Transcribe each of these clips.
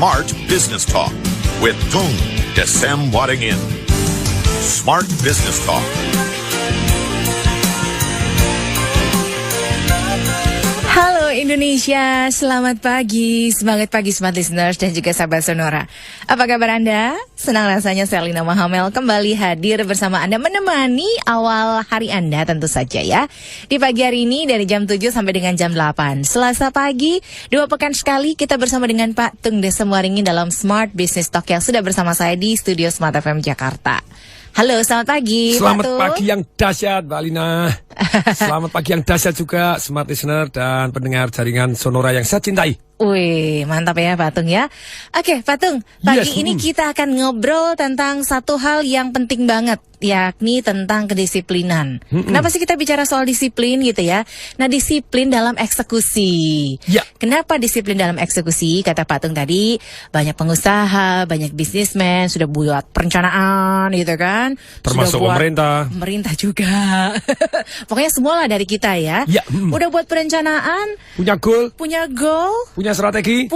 Smart Business Talk with Tung Desem Waddingin. Smart Business Talk. Halo Indonesia, selamat pagi, semangat pagi Smart Listeners dan juga sahabat Sonora. Apa kabar Anda? Senang rasanya saya Lina Mahamel kembali hadir bersama Anda menemani awal hari Anda tentu saja ya. Di pagi hari ini dari jam 7 sampai dengan jam 8. Selasa pagi, 2 pekan sekali kita bersama dengan Pak Tung Desem Waddingin dalam Smart Business Talk yang sudah bersama saya di studio Smart FM Jakarta. Halo, selamat pagi. Selamat pagi yang dahsyat, Mbak Lina. Selamat pagi yang dahsyat juga, Smart Listener dan pendengar jaringan Sonora yang saya cintai. Wih, mantap ya Pak Tung ya. Oke, Pak Tung, pagi ini kita akan ngobrol tentang satu hal yang penting banget, yakni tentang kedisiplinan. Kenapa sih kita bicara soal disiplin gitu ya? Nah, disiplin dalam eksekusi. Ya. Kenapa disiplin dalam eksekusi? Kata Pak Tung tadi, banyak pengusaha, banyak bisnismen sudah buat perencanaan gitu kan. Termasuk sudah buat pemerintah. Pemerintah juga. Pokoknya semualah dari kita ya. Ya. Udah buat perencanaan, Punya goal, punya goal, punya strategi,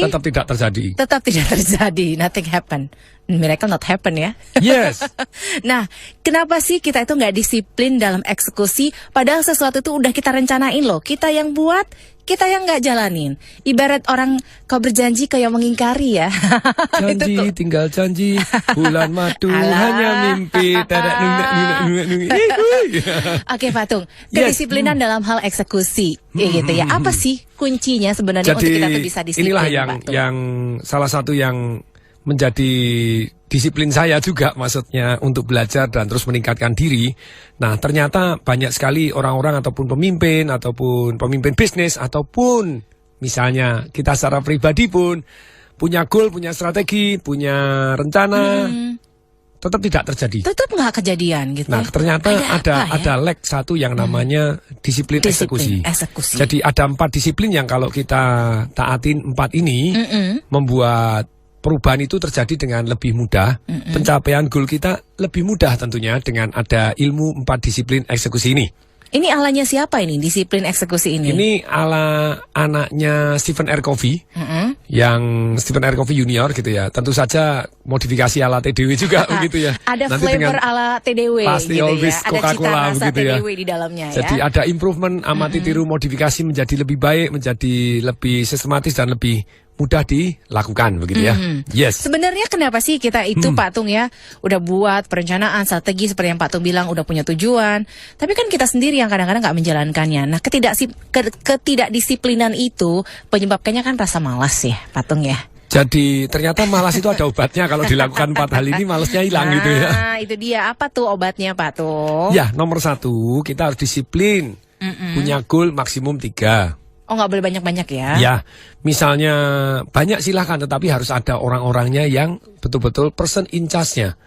tetap tidak terjadi. Tetap tidak terjadi, nothing happen. Miracle not happen ya. Yes. Nah, kenapa sih kita itu nggak disiplin dalam eksekusi? Padahal sesuatu itu udah kita rencanain loh. Kita yang buat, kita yang nggak jalanin. Ibarat orang kau berjanji kau yang mengingkari ya. Janji tinggal janji, bulan madu hanya mimpi. Oke Pak Tung, kedisiplinan dalam hal eksekusi, gitu ya. Apa sih kuncinya sebenarnya untuk kita tuh bisa disiplin? Inilah Pak Tung? yang salah satu yang menjadi disiplin saya juga, maksudnya untuk belajar dan terus meningkatkan diri. Nah, ternyata banyak sekali orang-orang ataupun pemimpin bisnis ataupun misalnya kita secara pribadi pun punya goal, punya strategi, punya rencana, tetap tidak terjadi. Tetap nggak kejadian gitu. Nah, ternyata ada lag satu yang namanya disiplin eksekusi. Jadi ada 4 disiplin yang kalau kita taatin 4 ini membuat perubahan itu terjadi dengan lebih mudah. Pencapaian goal kita lebih mudah tentunya dengan ada ilmu 4 disiplin eksekusi ini. Ini alanya siapa ini, disiplin eksekusi ini? Ini ala anaknya Stephen R. Covey, yang Stephen R. Covey Junior gitu ya. Tentu saja modifikasi ala TDW juga begitu ya. Ada nanti flavor ala TDW pasti gitu always ya. Ada Coca-Cola cita rasa begitu ya. TDW di dalamnya Jadi ya. ada improvement, amati tiru, modifikasi menjadi lebih baik, menjadi lebih sistematis dan lebih mudah dilakukan begitu ya. Yes. Sebenarnya kenapa sih kita itu Pak Tung ya udah buat perencanaan strategi seperti yang Pak Tung bilang udah punya tujuan, tapi kan kita sendiri yang kadang-kadang nggak menjalankannya. Nah, ketidakdisiplinan itu penyebabkannya kan rasa malas ya Pak Tung ya. Jadi ternyata malas itu ada obatnya. Kalau dilakukan 4 hal ini malasnya hilang gitu ya. Nah, itu dia. Apa tuh obatnya Pak Tung? Ya, nomor 1 kita harus disiplin. Punya goal maksimum 3. Oh, nggak boleh banyak-banyak ya? Ya, misalnya banyak silahkan, tetapi harus ada orang-orangnya yang betul-betul person in charge-nya.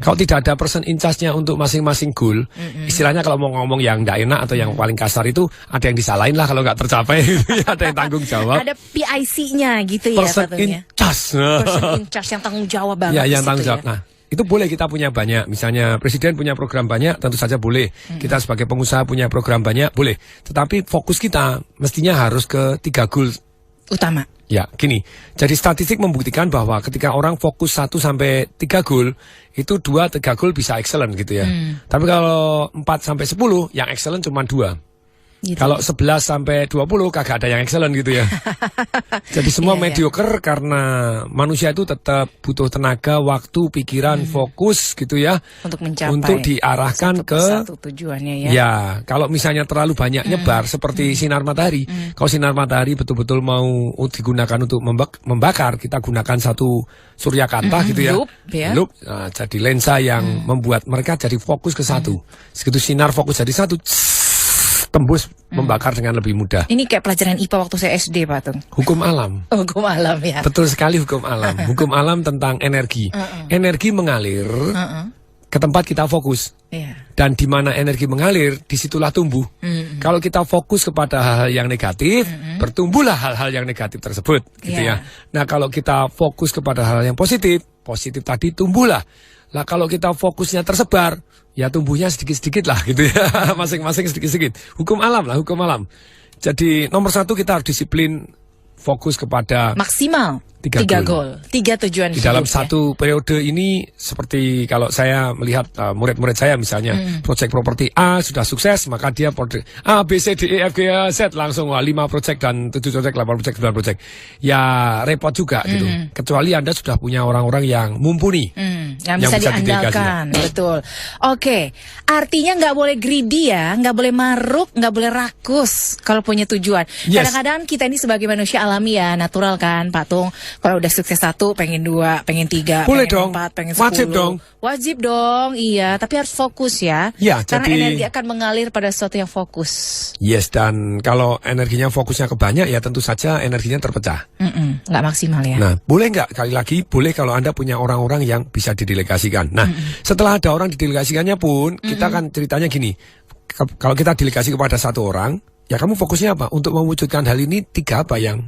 Kalau tidak ada person in charge-nya untuk masing-masing goal, istilahnya kalau mau ngomong yang tidak enak atau yang paling kasar itu ada yang disalahin lah kalau nggak tercapai. Ada yang tanggung jawab. Ada PIC-nya gitu ya? Person in charge. Person in charge yang tanggung jawab banget. Ya, yang tanggung jawab. Ya? Nah, itu boleh kita punya banyak. Misalnya presiden punya program banyak, tentu saja boleh. Kita sebagai pengusaha punya program banyak, boleh. Tetapi fokus kita mestinya harus ke 3 goal utama. Ya, gini. Jadi statistik membuktikan bahwa ketika orang fokus 1 sampai 3 goal, itu 2-3 goal bisa excellent gitu ya. Tapi kalau 4 sampai 10, yang excellent cuma 2. Gitu. Kalau 11 sampai 20 kagak ada yang excellent gitu ya. Jadi semua mediocre karena manusia itu tetap butuh tenaga, waktu, pikiran, fokus gitu ya. Untuk mencapai. Untuk diarahkan satu tujuannya ya. Ya, kalau misalnya terlalu banyak nyebar seperti sinar matahari. Kalau sinar matahari betul-betul mau digunakan untuk membakar, kita gunakan satu suryakanta gitu ya. Loop, nah, jadi lensa yang membuat mereka jadi fokus ke satu. Segitu sinar fokus jadi satu. Tembus membakar dengan lebih mudah. Ini kayak pelajaran IPA waktu saya SD, Pak Tung. Hukum alam. Hukum alam ya. Betul sekali hukum alam. Hukum alam tentang energi. Energi mengalir ke tempat kita fokus. Dan di mana energi mengalir, disitulah tumbuh. Kalau kita fokus kepada hal-hal yang negatif, bertumbuhlah hal-hal yang negatif tersebut. Gitu ya. Nah, kalau kita fokus kepada hal yang positif, positif tadi tumbuhlah. Lah kalau kita fokusnya tersebar, ya tumbuhnya sedikit-sedikit lah gitu ya. Masing-masing sedikit-sedikit. Hukum alam lah, hukum alam. Jadi nomor 1 kita harus disiplin, fokus kepada maksimal 3 gol, 3 tujuan di dalam hidup, satu periode ini. Seperti kalau saya melihat murid-murid saya misalnya, proyek properti A sudah sukses, maka dia proyek A, B, C, D, E, F, G, Z langsung 5 proyek dan 7 proyek, 8 proyek, 9 proyek. Ya repot juga gitu. Kecuali Anda sudah punya orang-orang yang mumpuni, yang bisa diandalkan. Betul. Oke, artinya nggak boleh greedy ya, nggak boleh maruk, nggak boleh rakus kalau punya tujuan. Kadang-kadang kita ini sebagai manusia alami ya, natural kan, Patung. Kalau udah sukses 1, pengen 2, pengen 3, boleh pengen dong. 4, pengen 10. Wajib dong, iya. Tapi harus fokus ya. Karena energi akan mengalir pada sesuatu yang fokus. Yes, dan kalau energinya fokusnya ke banyak, ya tentu saja energinya terpecah. Nggak maksimal ya. Nah, boleh nggak? Kali lagi, boleh kalau Anda punya orang-orang yang bisa didelegasikan. Nah, setelah ada orang didelegasikannya pun, kita kan ceritanya gini. Kalau kita delegasi kepada satu orang, ya kamu fokusnya apa? Untuk mewujudkan hal ini 3 apa yang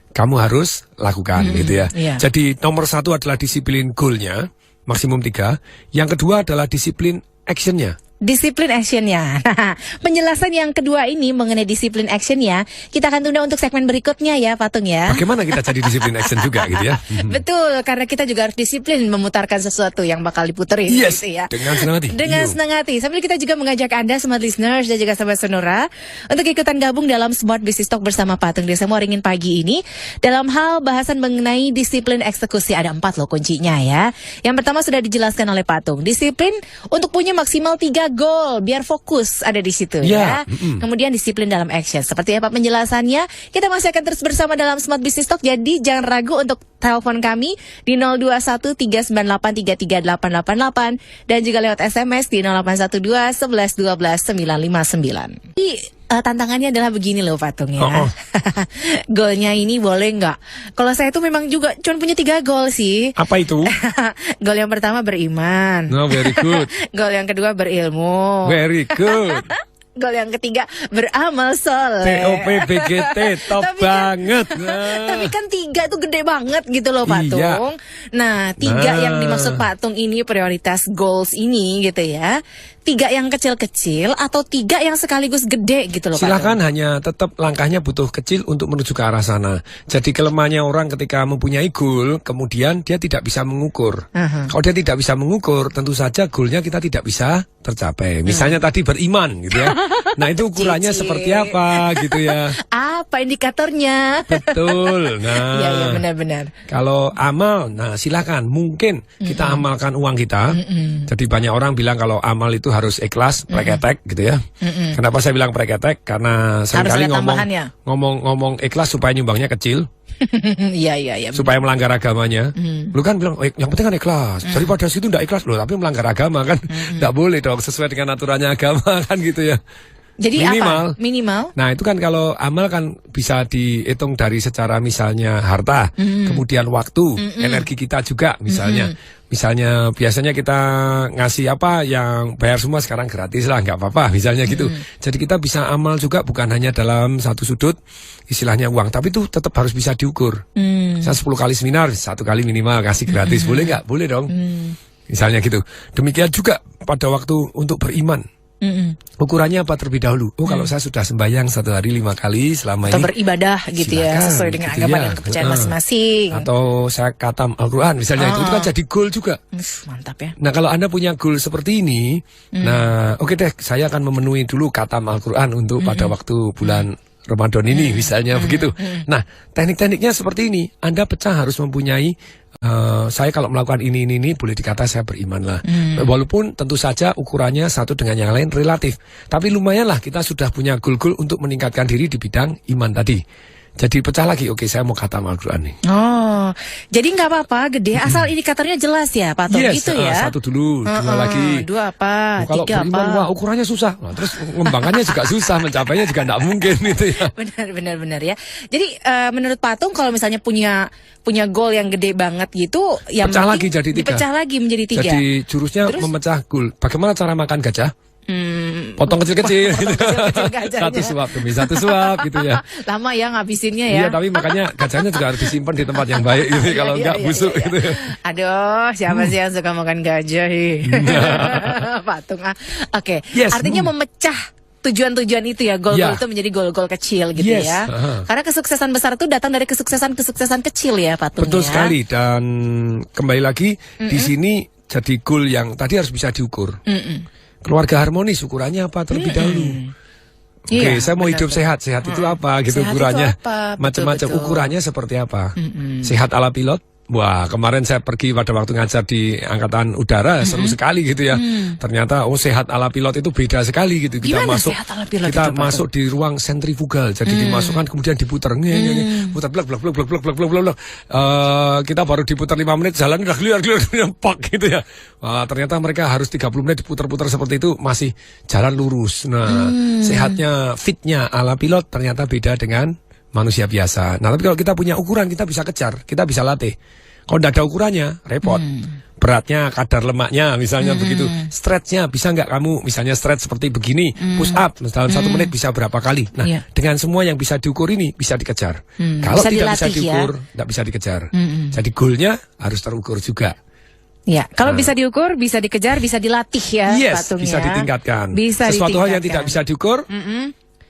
kamu harus lakukan gitu ya. Jadi nomor 1 adalah disiplin goalnya, maksimum 3. Yang kedua adalah disiplin actionnya. Disiplin actionnya. Nah, penjelasan yang kedua ini mengenai disiplin actionnya kita akan tunda untuk segmen berikutnya ya, Patung ya. Bagaimana kita jadi disiplin action juga gitu ya? Betul, karena kita juga harus disiplin memutarkan sesuatu yang bakal diputerin gitu ya. Dengan senang hati. Dengan senang hati. Sambil kita juga mengajak Anda smart listeners dan juga sahabat Sonora untuk ikutan gabung dalam Smart Business Talk bersama Patung Desa Waringin pagi ini. Dalam hal bahasan mengenai disiplin eksekusi, ada 4 loh kuncinya ya. Yang pertama sudah dijelaskan oleh Patung. Disiplin untuk punya maksimal 3 goal, biar fokus ada di situ ya. Kemudian disiplin dalam action. Seperti apa penjelasannya? Kita masih akan terus bersama dalam Smart Business Talk. Jadi jangan ragu untuk telepon kami di 021-398-33888 dan juga lewat SMS di 0812-1112-959. Tantangannya adalah begini loh, Patung ya. Golnya ini boleh nggak? Kalau saya tuh memang juga cuma punya 3 gol sih. Apa itu? Gol yang pertama beriman. No, very good. Gol yang kedua berilmu. Very good. Gol yang ketiga beramal soleh. TOPBGT top banget. Tapi kan 3 itu gede banget gitu loh, Patung. Nah, 3 yang dimaksud Patung ini prioritas goals ini gitu ya. 3 yang kecil-kecil atau 3 yang sekaligus gede gitu loh, silakan Patung. Hanya tetap langkahnya butuh kecil untuk menuju ke arah sana. Jadi kelemahannya orang ketika mempunyai goal, kemudian dia tidak bisa mengukur. Kalau dia tidak bisa mengukur, tentu saja goalnya kita tidak bisa tercapai. Misalnya tadi beriman gitu ya. Nah, itu ukurannya seperti apa gitu ya. Apa indikatornya? Betul. Nah, iya benar-benar. Kalau amal, nah silakan. Mungkin kita amalkan uang kita. Jadi banyak orang bilang kalau amal itu harus ikhlas, preketek gitu ya. Kenapa saya bilang preketek? Karena seringkali ngomong ikhlas supaya nyumbangnya kecil. Iya. Supaya melanggar agamanya. Lu kan bilang yang penting kan ikhlas. Daripada situ enggak ikhlas loh, tapi melanggar agama kan. Enggak boleh dong, sesuai dengan aturannya agama kan gitu ya. Jadi apa? Minimal. Nah, itu kan kalau amal kan bisa dihitung dari secara misalnya harta, kemudian waktu, energi kita juga misalnya. Misalnya biasanya kita ngasih apa yang bayar semua sekarang gratis lah, nggak apa-apa misalnya gitu. Jadi kita bisa amal juga bukan hanya dalam satu sudut istilahnya uang, tapi itu tetap harus bisa diukur. Saya 10 kali seminar, 1 kali minimal kasih gratis, boleh nggak? Boleh dong. Misalnya gitu. Demikian juga pada waktu untuk beriman. Ukurannya apa terlebih dahulu? Kalau saya sudah sembahyang 1 hari 5 kali selama atau ini, beribadah gitu ya, sesuai dengan agama dan kepercayaan masing-masing. Atau saya khatam Al-Quran misalnya, itu kan jadi goal juga. Mantap ya. Nah, kalau Anda punya goal seperti ini, nah oke deh, saya akan memenuhi dulu khatam Al-Quran untuk pada waktu bulan Ramadan ini misalnya begitu. Nah, teknik-tekniknya seperti ini. Anda pecah harus mempunyai saya kalau melakukan ini boleh dikata saya beriman lah. Walaupun tentu saja ukurannya satu dengan yang lain relatif. Tapi lumayanlah kita sudah punya goal-goal untuk meningkatkan diri di bidang iman tadi. Jadi pecah lagi, oke saya mau khatam Al-Quran nih. Oh, jadi nggak apa-apa gede, asal indikatornya jelas ya, Patung. Yes, itu ya. 1 dulu, 2 lagi. 2 apa? Kalau 3 beriman, apa? wah ukurannya susah. Nah, terus mengembangkannya juga susah, mencapainya juga nggak mungkin gitu ya. Benar ya. Jadi menurut Patung kalau misalnya punya goal yang gede banget gitu, yang pecah lagi jadi 3. Dipecah lagi menjadi 3. Jadi jurusnya memecah goal. Bagaimana cara makan gajah? Potong kecil-kecil, satu suap demi satu suap gitu ya. Lama ya ngabisinnya ya. Iya, tapi makanya gajahnya juga harus disimpan di tempat yang baik gitu. Kalau enggak busuk gitu. Aduh, siapa sih yang suka makan gajah? Patung Oke. Yes. Artinya memecah tujuan-tujuan itu ya, goal-goal itu menjadi goal-goal kecil gitu ya. Karena kesuksesan besar itu datang dari kesuksesan kecil ya, Patung. Betul sekali, dan kembali lagi di sini jadi goal yang tadi harus bisa diukur. Keluarga harmonis ukurannya apa terlebih dahulu. Oke, saya mau hidup sehat. Sehat itu apa gitu sehat ukurannya? Macam-macam ukurannya seperti apa? Sehat ala pilot. Wah, kemarin saya pergi pada waktu ngajar di Angkatan Udara, seru sekali gitu ya. Ternyata sehat ala pilot itu beda sekali gitu. Kita Gimana masuk, kita masuk di ruang sentrifugal, jadi dimasukkan kemudian diputar, putar blak. Kita baru diputar 5 menit, jalan udah keluar pak gitu ya. Ternyata mereka harus 30 menit diputar-putar seperti itu masih jalan lurus. Nah, sehatnya, fitnya ala pilot ternyata beda dengan manusia biasa. Nah, tapi kalau kita punya ukuran, kita bisa kejar, kita bisa latih. Kalau tidak ada ukurannya, repot. Beratnya, kadar lemaknya, misalnya begitu. Stretchnya, bisa nggak kamu, misalnya stretch seperti begini, push up, dalam 1 menit bisa berapa kali. Nah, dengan semua yang bisa diukur ini, bisa dikejar. Kalau bisa tidak bisa diukur, tidak bisa dikejar. Jadi goalnya harus terukur juga. Ya, kalau bisa diukur, bisa dikejar, bisa dilatih ya. Yes, bisa ditingkatkan. Sesuatu hal yang tidak bisa diukur,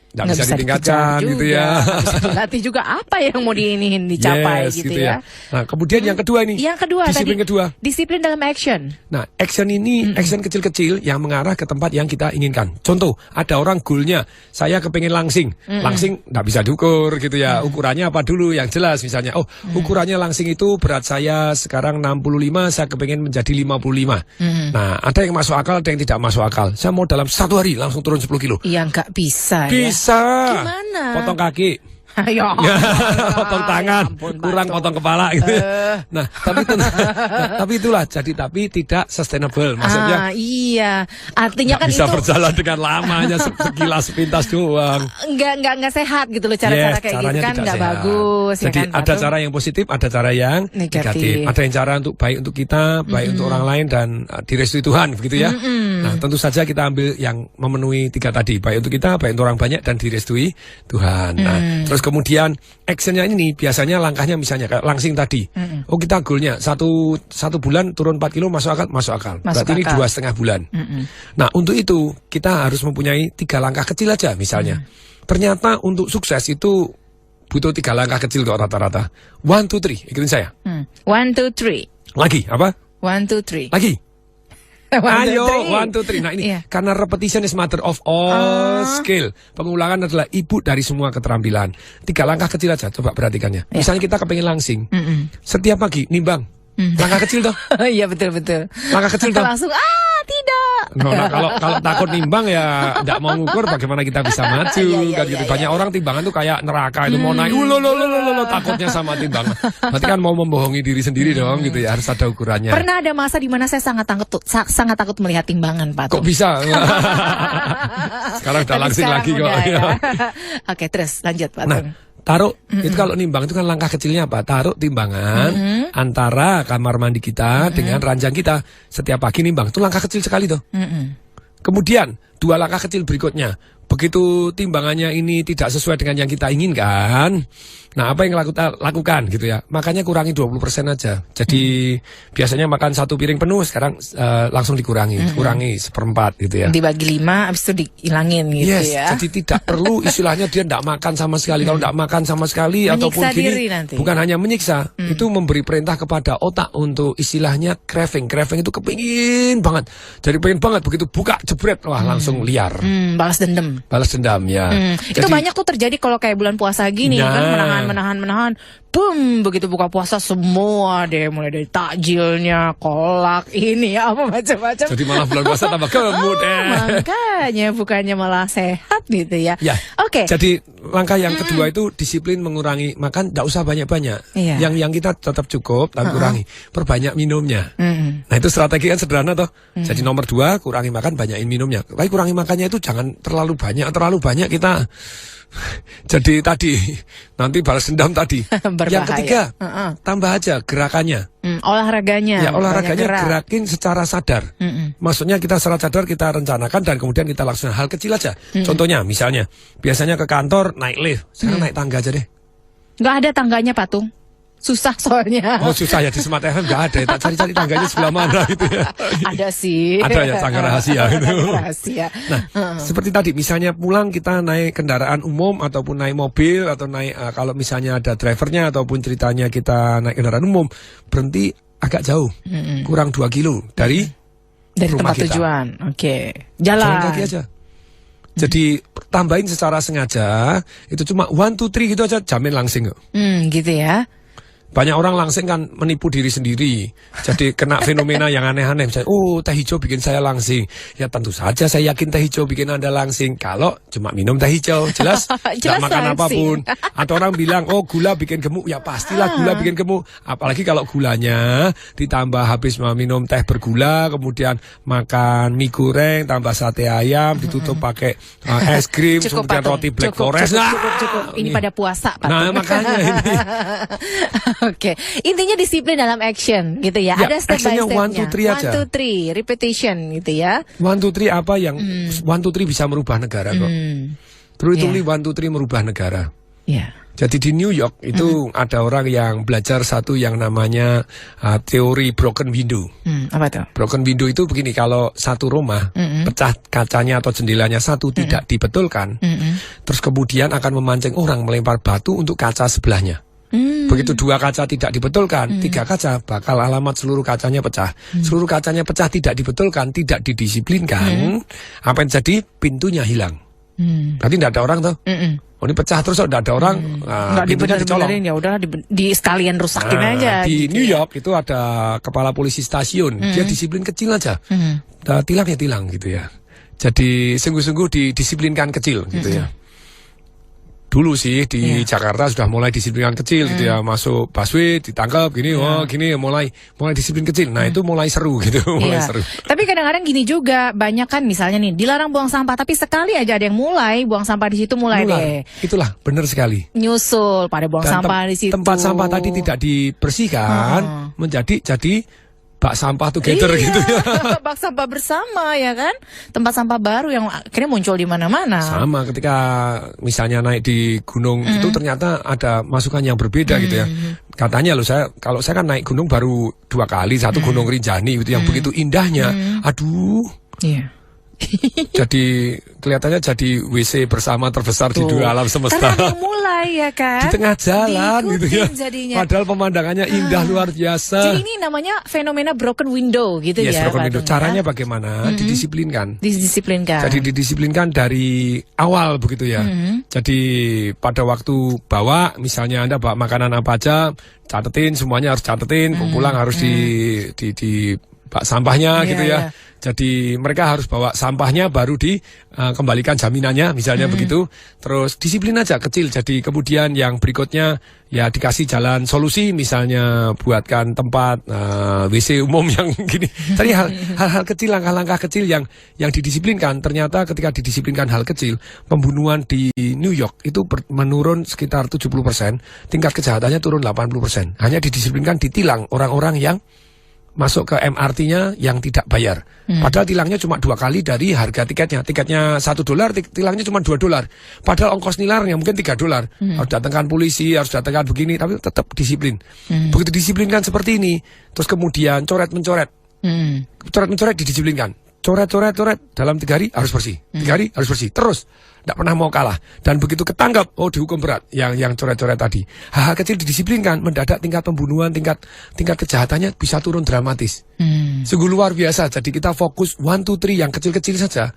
nggak bisa ditingkatkan gitu ya. Bisa dilatih juga apa yang mau dicapai gitu ya. Nah, kemudian yang kedua ini. Yang kedua disiplin tadi. Kedua. Disiplin dalam action. Nah, action ini action kecil-kecil yang mengarah ke tempat yang kita inginkan. Contoh, ada orang goalnya, saya kepengen langsing. Langsing nggak bisa diukur gitu ya. Ukurannya apa dulu yang jelas misalnya. Ukurannya langsing itu berat saya sekarang 65, saya kepengen menjadi 55. Nah, ada yang masuk akal, ada yang tidak masuk akal. Saya mau dalam 1 hari langsung turun 10 kilo. Iya, nggak bisa ya. Bisa. Gimana? Potong kaki. Ya, potong tangan, kurang potong kepala gitu. Nah, tapi itulah tapi tidak sustainable. Maksudnya iya. Artinya kan bisa itu berjalan dengan lamanya sekilas sepintas doang. Enggak sehat gitu loh cara-cara kayak gitu kan, enggak bagus. Jadi ya kan, ada cara yang positif, ada cara yang negatif. Ada yang cara untuk baik untuk kita, baik untuk orang lain dan direstui Tuhan begitu ya. Nah, tentu saja kita ambil yang memenuhi 3 tadi, baik untuk kita, baik untuk orang banyak dan direstui Tuhan. Nah, terus kemudian actionnya ini biasanya langkahnya misalnya kayak langsing tadi. Kita goalnya satu bulan turun 4 kilo masuk akal. Berarti ini 2,5 bulan. Nah, untuk itu kita harus mempunyai 3 langkah kecil aja misalnya. Ternyata untuk sukses itu butuh 3 langkah kecil kok rata-rata. 1, 2, 3, ikutin saya. 1, 2, 3. Lagi apa? 1, 2, 3. Lagi. 1, 2, 3. 1, 2, 3. Nah ini karena repetition is mother of all skill. Pengulangan adalah ibu dari semua keterampilan. 3 langkah kecil aja, coba perhatikannya. Misalnya kita kepengen langsing. Setiap pagi nimbang. Langkah kecil toh? Iya betul. Langkah kecil toh? Langsung tidak. Nah, kalau takut nimbang ya tidak mau ngukur bagaimana kita bisa maju kan gitu. Banyak orang timbangan tuh kayak neraka itu mau naik. Takutnya sama timbangan. Berarti kan mau membohongi diri sendiri dong gitu ya, harus ada ukurannya. Pernah ada masa di mana saya sangat takut melihat timbangan, Pak. Kok bisa? Sekarang udah langsing lagi kok. Ya. Oke, terus lanjut, Pak. Nah, taruh itu kalau nimbang itu kan langkah kecilnya apa? Taruh timbangan antara kamar mandi kita dengan ranjang kita. Setiap pagi nimbang. Itu langkah kecil sekali tuh. Kemudian 2 langkah kecil berikutnya. Begitu timbangannya ini tidak sesuai dengan yang kita inginkan, nah apa yang lakukan gitu ya? Makanya kurangi 20% aja. Jadi biasanya makan 1 piring penuh, sekarang langsung dikurangi, kurangi 1/4 gitu ya. Dibagi 5, habis itu dihilangin gitu ya. Jadi tidak perlu istilahnya dia tidak makan sama sekali. Kalau tidak makan sama sekali menyiksa ataupun gini, bukan hanya menyiksa, itu memberi perintah kepada otak untuk istilahnya craving. Craving itu kepingin banget. Jadi pengen banget, begitu buka jebret, wah langsung liar. Balas dendam Ya. Itu banyak tuh terjadi kalau kayak bulan puasa gini kan, menahan. Boom, begitu buka puasa semua deh, mulai dari takjilnya, kolak ini ya apa macam-macam. Jadi malah bulan puasa tambah gemuk Makanya bukannya malah sehat gitu ya. Oke. Jadi langkah yang kedua itu disiplin mengurangi makan, tidak usah banyak-banyak. Yang kita tetap cukup tapi kurangi. Perbanyak minumnya. Nah, itu strategi kan sederhana toh. Jadi nomor 2 kurangi makan, banyakin minumnya. Tapi kurangi makannya itu jangan terlalu banyak kita. Jadi tadi nanti balas dendam tadi. Yang ketiga tambah aja gerakannya. Olahraganya. Ya, olahraganya gerakin secara sadar. Maksudnya kita secara sadar kita rencanakan dan kemudian kita laksanakan hal kecil aja. Contohnya misalnya biasanya ke kantor naik lift, sekarang naik tangga aja deh. Nggak ada tangganya, Patung. Susah soalnya. Oh susah ya, di Smart FM nggak ada ya. Tak cari-cari tangganya sebelah mana gitu ya. Ada sih. Ada ya tangga rahasia gitu. Rahasia. Nah, seperti tadi misalnya pulang kita naik kendaraan umum ataupun naik mobil atau naik kalau misalnya ada drivernya ataupun ceritanya kita naik kendaraan umum, berhenti agak jauh. Kurang 2 kilo dari rumah tempat kita. Tujuan. Oke. Jalan kaki aja. Jadi tambahin secara sengaja itu cuma 1, 2, 3 gitu aja, jamin langsing kok. Gitu ya. Banyak orang langsing kan menipu diri sendiri. Jadi kena fenomena yang aneh-aneh. Misalnya, oh teh hijau bikin saya langsing. Ya tentu saja saya yakin teh hijau bikin Anda langsing. Kalau cuma minum teh hijau, jelas tidak makan apapun. Atau orang bilang, oh gula bikin gemuk. Ya pastilah gula bikin gemuk. Apalagi kalau gulanya ditambah habis minum teh bergula, kemudian makan mie goreng, tambah sate ayam, ditutup pakai es krim, kemudian roti Black Forest. Cukup. Ini pada puasa, Pak. Nah makanya ini. Oke, intinya disiplin dalam action gitu ya. Ada step by stepnya. 1, 2, 3 aja. 1, 2, 3, repetition gitu ya. 1, 2, 3 apa yang 1, 2, 3 bisa merubah negara kok. Truly 1, 2, 3 merubah negara. Jadi di New York itu ada orang yang belajar satu yang namanya teori broken window. Apa tuh? Broken window itu begini, kalau satu rumah pecah kacanya atau jendelanya satu tidak dibetulkan, terus kemudian akan memancing orang melempar batu untuk kaca sebelahnya. Begitu 2 kaca tidak dibetulkan, 3 kaca bakal alamat seluruh kacanya pecah. Seluruh kacanya pecah tidak dibetulkan, tidak didisiplinkan, apa yang jadi? Pintunya hilang. Berarti tidak ada orang tuh. Oh ini pecah terus tidak ada orang, pintunya dicolong. Ya udah di sekalian rusakin aja. Di gitu New York itu ada kepala polisi stasiun, dia disiplin kecil aja, tilang ya tilang gitu ya. Jadi sungguh-sungguh didisiplinkan kecil gitu ya. Dulu sih di Jakarta sudah mulai disiplin kecil gitu ya, masuk busway ditangkap gini, gini mulai disiplin kecil. Nah itu mulai seru gitu, mulai seru. Tapi kadang-kadang gini juga, banyak kan misalnya nih dilarang buang sampah, tapi sekali aja ada yang mulai buang sampah di situ mulai deh. Itulah benar sekali. Nyusul pada buang sampah di situ. Tempat sampah tadi tidak dibersihkan jadi bak sampah together gitu ya. Bak sampah bersama ya kan. Tempat sampah baru yang akhirnya muncul di mana-mana. Sama ketika misalnya naik di gunung itu ternyata ada masukan yang berbeda gitu ya. Katanya loh kalau saya kan naik gunung baru 2 kali, satu Gunung Rinjani gitu yang begitu indahnya. Aduh. Iya. Jadi kelihatannya jadi WC bersama terbesar di 2 alam semesta. Karena ada mulai ya kan. Di tengah jalan gitu ya. Jadinya. Padahal pemandangannya indah luar biasa. Jadi ini namanya fenomena broken window gitu ya. Broken window. Caranya bagaimana? Didisiplinkan. Jadi didisiplinkan dari awal begitu ya. Jadi pada waktu bawa, misalnya Anda bawa makanan apa aja, catetin, semuanya harus catetin, pulang harus di bak sampahnya gitu ya. Jadi mereka harus bawa sampahnya baru dikembalikan jaminannya misalnya begitu. Terus disiplin aja kecil. Jadi kemudian yang berikutnya ya dikasih jalan solusi, misalnya buatkan tempat WC umum yang gini. Tadi hal-hal kecil, langkah-langkah kecil yang didisiplinkan. Ternyata ketika didisiplinkan hal kecil, pembunuhan di New York itu menurun sekitar 70%, tingkat kejahatannya turun 80%. Hanya didisiplinkan, ditilang orang-orang yang masuk ke MRT-nya yang tidak bayar. Padahal tilangnya cuma 2 kali dari harga tiketnya. Tiketnya $1, tilangnya cuma $2. Padahal ongkos nilarnya mungkin $3. Harus datangkan polisi, harus datangkan begini, tapi tetap disiplin. Begitu disiplinkan seperti ini, terus kemudian coret-mencoret. Coret-mencoret didisiplinkan. Coret dalam 3 hari harus bersih. 3 hari harus bersih. Terus tidak pernah mau kalah. Dan begitu ketangkap, dihukum berat yang coret-coret tadi. Hal-hal kecil didisiplinkan, mendadak tingkat pembunuhan, tingkat kejahatannya bisa turun dramatis. Sungguh luar biasa. Jadi kita fokus 1, 2, 3 yang kecil-kecil saja.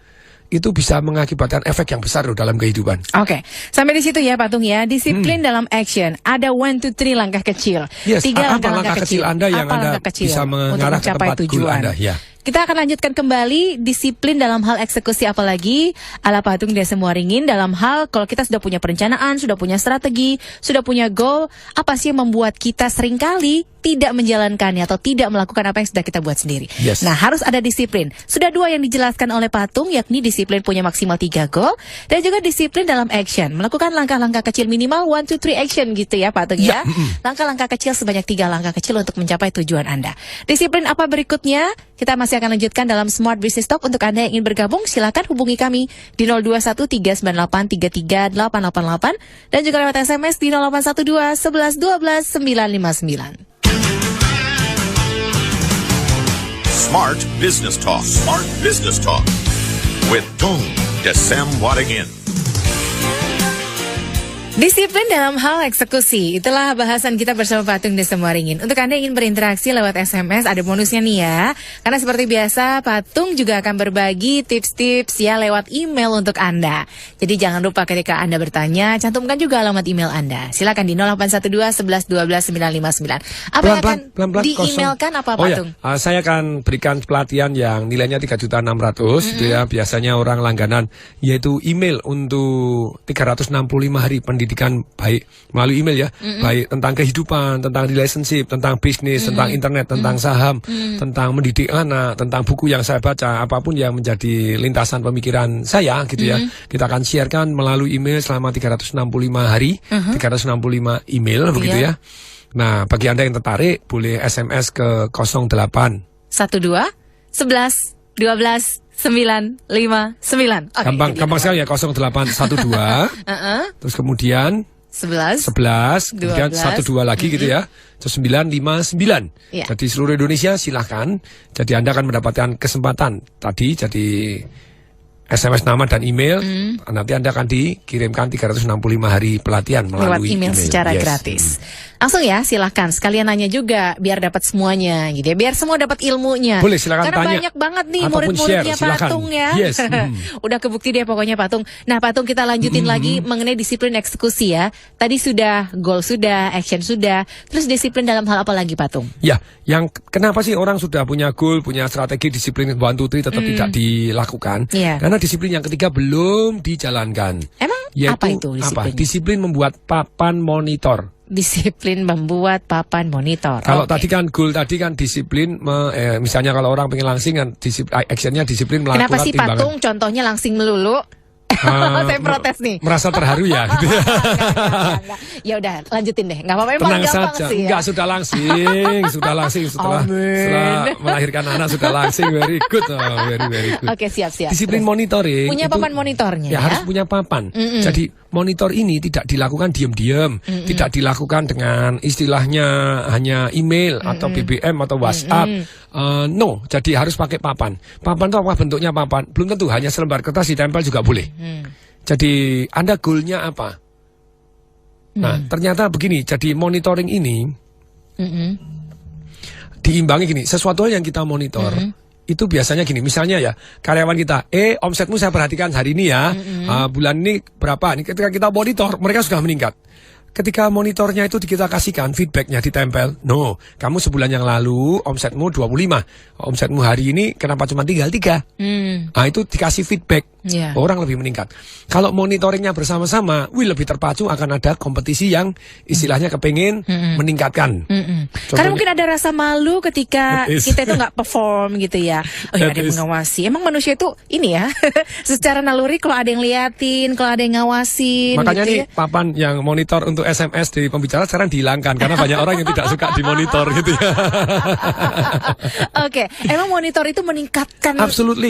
Itu bisa mengakibatkan efek yang besar loh dalam kehidupan. Oke, sampai di situ ya Pak Tung ya. Disiplin dalam action. Ada 1, 2, 3 langkah kecil. 3 langkah kecil Anda yang Anda bisa mengarah ke tempat tujuan Anda. Ya. Kita akan lanjutkan kembali disiplin dalam hal eksekusi, apalagi ala Pak Tung Desem Waringin dalam hal kalau kita sudah punya perencanaan, sudah punya strategi, sudah punya goal, apa sih yang membuat kita seringkali tidak menjalankannya atau tidak melakukan apa yang sudah kita buat sendiri. Yes. Nah, harus ada disiplin. Sudah 2 yang dijelaskan oleh Patung, yakni disiplin punya maksimal 3 goal dan juga disiplin dalam action. Melakukan langkah-langkah kecil minimal 1, 2, 3 action gitu ya Patung ya. Langkah-langkah kecil sebanyak 3 langkah kecil untuk mencapai tujuan Anda. Disiplin apa berikutnya? Kita masih akan lanjutkan dalam Smart Business Talk. Untuk Anda yang ingin bergabung, silakan hubungi kami di 0213983388 dan juga lewat SMS di 0812 11 12 959. Smart Business Talk. Smart Business Talk. With Tung Desem Waddingin. Disiplin dalam hal eksekusi, itulah bahasan kita bersama Patung Desem Waddingin. Untuk Anda yang ingin berinteraksi lewat SMS, ada bonusnya nih ya. Karena seperti biasa, Patung juga akan berbagi tips-tips ya lewat email untuk Anda. Jadi jangan lupa ketika Anda bertanya, cantumkan juga alamat email Anda. Silakan di 0812 11 12 959. Apa yang akan di-emailkan apa Patung? Ya, saya akan berikan pelatihan yang nilainya 3.600.000 gitu ya. Biasanya orang langganan, yaitu email untuk 365 hari pendidikan baik melalui email ya, baik tentang kehidupan, tentang relationship, tentang bisnis, tentang internet, tentang saham, tentang mendidik anak, tentang buku yang saya baca, apapun yang menjadi lintasan pemikiran saya gitu ya. Kita akan sharekan melalui email selama 365 hari, 365 email begitu ya. Nah, bagi Anda yang tertarik boleh SMS ke 08 12 11 12 959. Gampang sekali ya, 0812 terus kemudian 11 kemudian 12 lagi gitu ya, terus 959. Jadi seluruh Indonesia silahkan. Jadi Anda akan mendapatkan kesempatan tadi, jadi SMS nama dan email. Nanti Anda akan dikirimkan 365 hari pelatihan melalui email secara gratis. Langsung ya, silahkan. Sekalian nanya juga, biar dapat semuanya gitu ya. Biar semua dapat ilmunya. Boleh, silakan Karena tanya. Karena banyak banget nih murid-muridnya Patung ya. Yes. Udah kebukti deh pokoknya Patung. Nah Patung, kita lanjutin lagi mengenai disiplin eksekusi ya. Tadi sudah, goal sudah, action sudah. Terus disiplin dalam hal apa lagi Patung? Ya, yang kenapa sih orang sudah punya goal, punya strategi, disiplin 1, 2, 3 tetap tidak dilakukan? Karena disiplin yang ketiga belum dijalankan. Emang apa itu disiplin? Disiplin membuat papan monitor. Disiplin membuat papan monitor. Kalau tadi kan goal tadi kan disiplin, misalnya kalau orang pengen langsing kan actionnya disiplin melakukan timbangan. Kenapa sih Patung contohnya langsing melulu? Saya protes nih. Merasa terharu ya gitu ya. Ya udah lanjutin deh. Enggak apa-apa, tenang saja. Sih, enggak, sudah langsing setelah melahirkan anak sudah langsing. Very good. Very good. Oke, siap. Disiplin monitoring. Punya papan monitornya ya. Harus punya papan. Jadi monitor ini tidak dilakukan diam-diam, tidak dilakukan dengan istilahnya hanya email atau BBM atau WhatsApp. No, jadi harus pakai papan. Papan itu apa bentuknya papan? Belum tentu hanya selembar kertas ditempel juga boleh. Jadi Anda goalnya apa? Nah, ternyata begini. Jadi monitoring ini diimbangi gini. Sesuatu yang kita monitor itu biasanya gini. Misalnya ya, karyawan kita, omsetmu saya perhatikan hari ini ya, bulan ini berapa? Ini ketika kita monitor, mereka sudah meningkat. Ketika monitornya itu kita kasihkan feedbacknya ditempel, no, kamu sebulan yang lalu omsetmu 25, omsetmu hari ini kenapa cuma tinggal 3? Nah itu dikasih feedback, orang lebih meningkat. Kalau monitoringnya bersama-sama, lebih terpacu, akan ada kompetisi yang istilahnya kepengen meningkatkan. Karena mungkin ada rasa malu ketika kita itu nggak perform gitu ya. Oh ya, ada yang mengawasi. Emang manusia itu ini ya, secara naluri kalau ada yang liatin, kalau ada yang ngawasin. Makanya gitu nih papan yang monitor untuk SMS di pembicara sekarang dihilangkan karena banyak orang yang tidak suka dimonitor gitu ya. Oke, emang monitor itu meningkatkan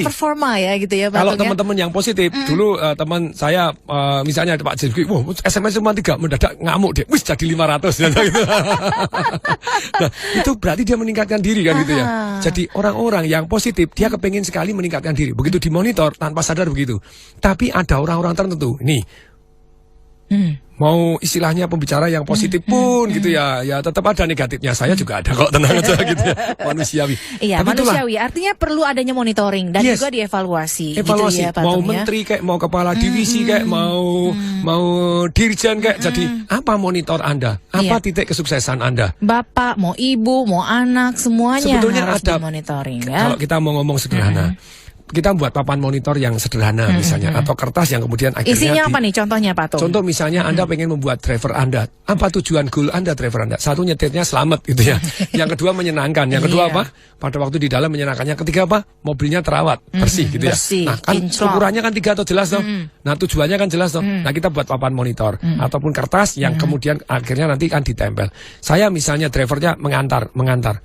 performa ya gitu ya Pak. Kalau teman-teman yang positif, dulu teman saya misalnya Pak Jilki, SMS cuma 3, mendadak ngamuk dia, wis jadi 500 gitu. Nah, itu berarti dia meningkatkan diri kan gitu ya. Jadi orang-orang yang positif dia kepengen sekali meningkatkan diri. Begitu dimonitor tanpa sadar begitu. Tapi ada orang-orang tertentu nih. Mau istilahnya pembicara yang positif pun gitu ya tetap ada negatifnya. Saya juga ada kok, tenang aja gitu ya, manusiawi. Iya, tapi manusiawi. Artinya perlu adanya monitoring dan juga dievaluasi. Gitu ya, mau menteri kayak, mau kepala divisi kayak, mau dirjen kayak. Jadi apa monitor Anda? Apa titik kesuksesan Anda? Bapak, mau ibu, mau anak, semuanya sebetulnya harus ada dimonitoring ya. Kalau kita mau ngomong sederhana, kita buat papan monitor yang sederhana misalnya, atau kertas yang kemudian akhirnya isinya apa nih contohnya Pak Tung? Contoh misalnya Anda pengen membuat driver Anda, apa tujuan goal Anda driver Anda? Satu, nyetirnya selamat gitu ya. Yang kedua, menyenangkan. Yang kedua apa? Pada waktu di dalam menyenangkannya. Ketiga apa? Mobilnya terawat, bersih gitu ya. Nah kan ukurannya kan 3 atau jelas toh. Nah tujuannya kan jelas toh. Nah kita buat papan monitor ataupun kertas yang kemudian akhirnya nanti kan ditempel. Saya misalnya drivernya mengantar.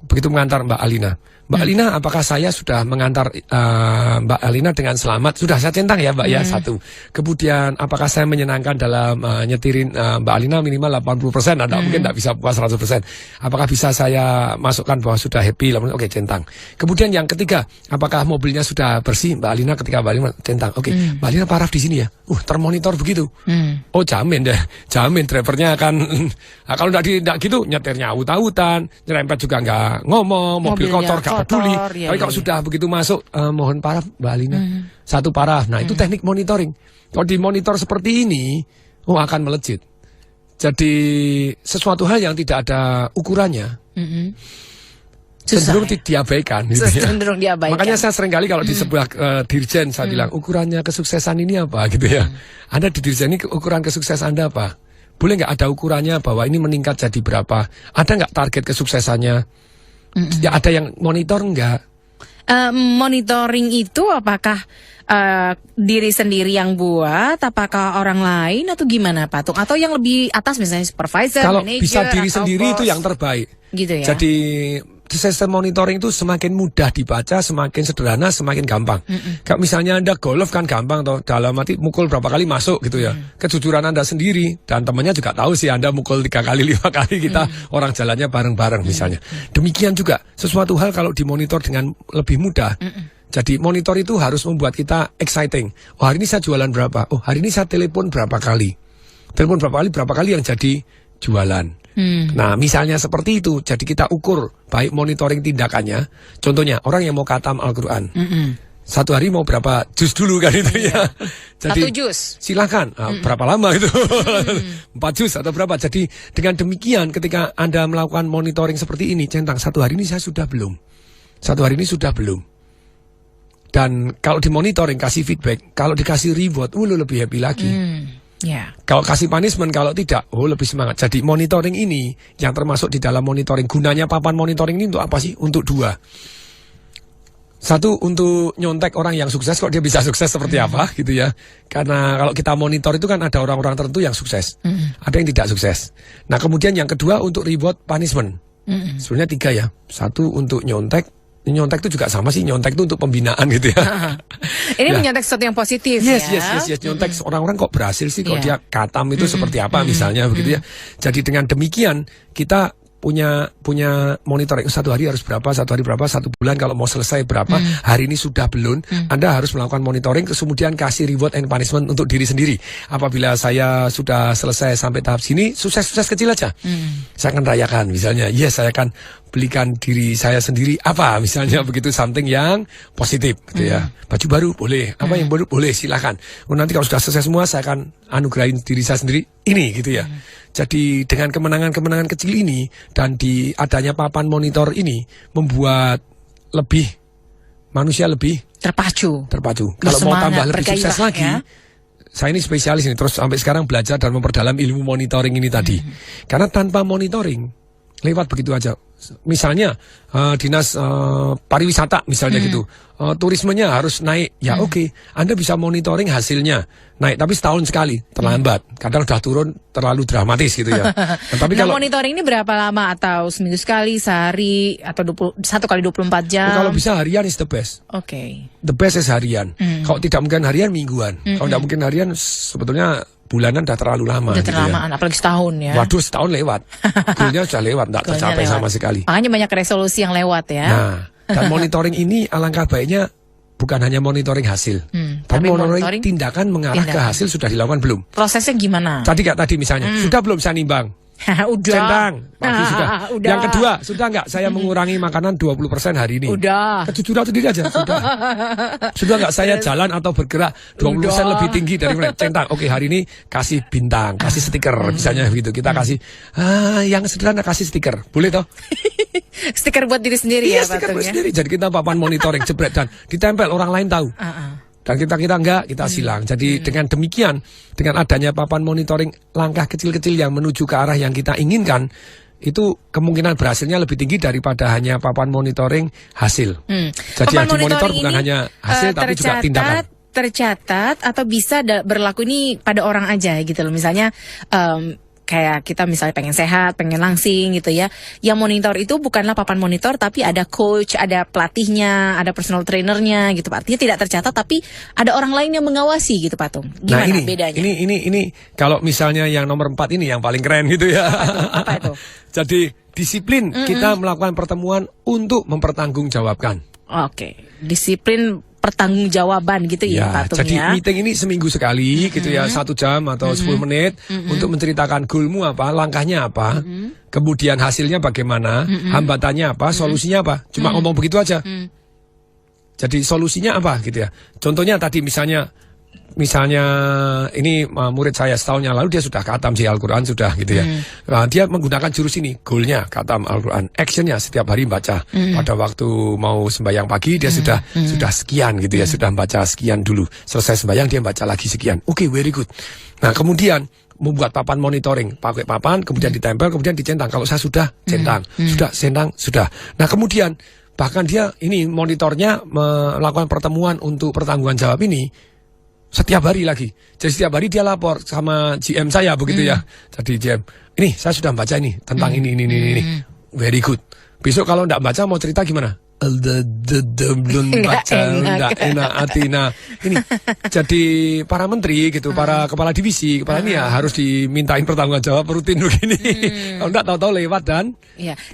Begitu mengantar Mbak Alina. Mbak Alina, apakah saya sudah mengantar Mbak Alina dengan selamat? Sudah saya centang ya Mbak ya, satu. Kemudian apakah saya menyenangkan dalam nyetirin Mbak Alina minimal 80%? Ada mungkin tidak bisa puas 100%. Apakah bisa saya masukkan bahwa sudah happy? Oke, centang. Kemudian yang ketiga, apakah mobilnya sudah bersih? Mbak Alina, ketika Mbak Alina centang. Oke, Mbak Alina paraf di sini ya. Termonitor begitu. Oh jamin deh, jamin drivernya akan kalau tidak gitu nyetirnya aut-autan, nyerempet juga nggak ngomong, mobil kotor gak peduli. Tapi kalau sudah begitu masuk, mohon paraf Mbak Alina, satu paraf. Nah itu teknik monitoring. Kalau dimonitor seperti ini, akan melejit. Jadi sesuatu hal yang tidak ada ukurannya, cenderung diabaikan. Gitu ya. Cenderung diabaikan. Makanya saya seringkali kalau di sebuah dirjen saya bilang, ukurannya kesuksesan ini apa gitu ya. Anda di dirjen ini ukuran kesuksesan Anda apa? Boleh nggak ada ukurannya bahwa ini meningkat jadi berapa? Ada nggak target kesuksesannya? Ya ada yang monitor nggak? Monitoring itu apakah diri sendiri yang buat, apakah orang lain atau gimana Pak Tung? Atau yang lebih atas misalnya supervisor, kalau manager, bisa diri sendiri bos, itu yang terbaik. Gitu ya. Jadi sistem monitoring itu semakin mudah dibaca, semakin sederhana, semakin gampang. Kayak misalnya Anda golf kan gampang toh, dalam arti mukul berapa kali masuk gitu ya. Kejujuran Anda sendiri dan temannya juga tahu sih Anda mukul 3 kali 5 kali, kita orang jalannya bareng-bareng misalnya. Demikian juga sesuatu hal kalau dimonitor dengan lebih mudah. Jadi monitor itu harus membuat kita exciting. Oh hari ini saya jualan berapa? Oh hari ini saya telepon berapa kali? Telepon berapa kali yang jadi jualan. Nah misalnya seperti itu. Jadi kita ukur baik monitoring tindakannya. Contohnya orang yang mau khatam Al-Quran, satu hari mau berapa juz dulu kan itu ya. Jadi 1 juz silahkan berapa lama gitu 4 juz atau berapa. Jadi dengan demikian ketika Anda melakukan monitoring seperti ini, centang satu hari ini saya sudah belum, satu hari ini sudah belum. Dan kalau dimonitoring kasih feedback, kalau dikasih reward lebih happy lagi. Kalau kasih punishment, kalau tidak, lebih semangat. Jadi monitoring ini yang termasuk di dalam monitoring. Gunanya papan monitoring ini untuk apa sih? Untuk 2. Satu, untuk nyontek orang yang sukses, kok dia bisa sukses seperti apa gitu ya. Karena kalau kita monitor itu kan ada orang-orang tertentu yang sukses, ada yang tidak sukses. Nah kemudian yang kedua untuk reward punishment. Sebenarnya 3 ya. Satu untuk nyontek. Nyontek itu juga sama sih, nyontek itu untuk pembinaan gitu ya. Ini menyontek sesuatu yang positif yes, nyontek orang-orang kok berhasil sih, kok dia khatam itu seperti apa misalnya begitu ya. Jadi dengan demikian kita punya monitoring, satu hari harus berapa, satu hari berapa, 1 bulan kalau mau selesai berapa, hari ini sudah belum. Anda harus melakukan monitoring, kemudian kasih reward and punishment untuk diri sendiri. Apabila saya sudah selesai sampai tahap sini, sukses-sukses kecil aja, saya akan rayakan misalnya, saya akan belikan diri saya sendiri apa misalnya begitu, something yang positif gitu ya. Baju baru boleh, apa yang baru boleh, silakan. Nanti kalau sudah selesai semua saya akan anugerahin diri saya sendiri ini gitu ya. Jadi dengan kemenangan-kemenangan kecil ini dan di adanya papan monitor ini membuat manusia lebih terpacu. Kalau mau tambah lebih sukses lagi, saya ini spesialis ini terus sampai sekarang belajar dan memperdalam ilmu monitoring ini tadi. Karena tanpa monitoring lewat begitu aja. Misalnya dinas pariwisata misalnya gitu, turismenya harus naik, ya oke, Anda bisa monitoring hasilnya naik, tapi setahun sekali, terlambat, kadang udah turun terlalu dramatis gitu ya. Tapi kalau monitoring ini berapa lama, atau seminggu sekali, sehari, atau 1 kali 24 jam? Kalau bisa harian is the best. The best is harian. Kalau tidak mungkin harian, mingguan. Kalau tidak mungkin harian, sebetulnya bulanan udah terlalu lama. Udah terlamaan, ya. Apalagi setahun ya. Waduh, setahun lewat. Goalnya sudah lewat, tidak tercapai sama sekali. Makanya banyak resolusi yang lewat ya. Nah, dan monitoring ini alangkah baiknya bukan hanya monitoring hasil, tapi monitoring tindakan mengarah ke hasil sudah dilakukan belum. Prosesnya gimana? Tadi misalnya, sudah belum saya nimbang. Udah. Centang, pagi sudah. Udah. Yang kedua, sudah nggak saya mengurangi makanan 20% hari ini? Udah. Kejujuran sendiri aja, sudah. Sudah nggak saya jalan atau bergerak 20% lebih tinggi dari mereka? Centang, oke hari ini kasih bintang, kasih stiker, misalnya gitu. Kita kasih, yang sederhana kasih stiker, boleh toh? Stiker buat diri sendiri ya, stiker buat patungnya. sendiri. Jadi kita papan monitoring, jebret dan ditempel, orang lain tahu. Dan kita enggak, kita silang. Jadi dengan demikian, dengan adanya papan monitoring langkah kecil-kecil yang menuju ke arah yang kita inginkan, itu kemungkinan berhasilnya lebih tinggi daripada hanya papan monitoring hasil. Jadi yang dimonitor bukan hanya hasil tapi juga tindakan. Tercatat atau bisa berlaku ini pada orang aja gitu loh. Misalnya kayak kita misalnya pengen sehat, pengen langsing gitu ya. Yang monitor itu bukanlah papan monitor, tapi ada coach, ada pelatihnya, ada personal trainernya gitu. Artinya tidak tercatat, tapi ada orang lain yang mengawasi gitu, Patung. Gimana bedanya? Ini kalau misalnya yang nomor 4 ini yang paling keren gitu ya. Apa itu? Jadi disiplin kita melakukan pertemuan untuk mempertanggungjawabkan. Oke, disiplin pertanggungjawaban gitu ya, Patung. Jadi ya. meeting ini seminggu sekali gitu ya, 1 jam atau 10 menit untuk menceritakan goalmu apa, langkahnya apa, kemudian hasilnya bagaimana, hambatannya apa, solusinya apa. Cuma ngomong begitu aja. Jadi solusinya apa gitu ya. Contohnya tadi misalnya ini murid saya setahun yang lalu dia sudah khatam Al-Quran sudah gitu ya. Nah, dia menggunakan jurus ini, goalnya khatam Al-Quran, actionnya setiap hari baca. Pada waktu mau sembahyang pagi dia sudah sekian gitu ya, sudah baca sekian dulu. Selesai sembahyang dia baca lagi sekian. Oke, very good. Nah kemudian membuat papan monitoring, pakai papan kemudian ditempel kemudian dicentang. Kalau saya sudah centang, sudah centang, sudah. Nah kemudian bahkan dia ini monitornya melakukan pertemuan untuk pertanggungan jawab ini setiap hari lagi. Jadi setiap hari dia lapor sama GM saya begitu ya. Jadi GM, ini saya sudah baca ini tentang ini. Very good. Besok kalau enggak baca mau cerita gimana? Belum baca, enggak enak hati. Nah, ini jadi para menteri gitu, para kepala divisi, kepala ini ya harus dimintain pertanggung jawab rutin begini. Kalau enggak tahu-tahu lewat dan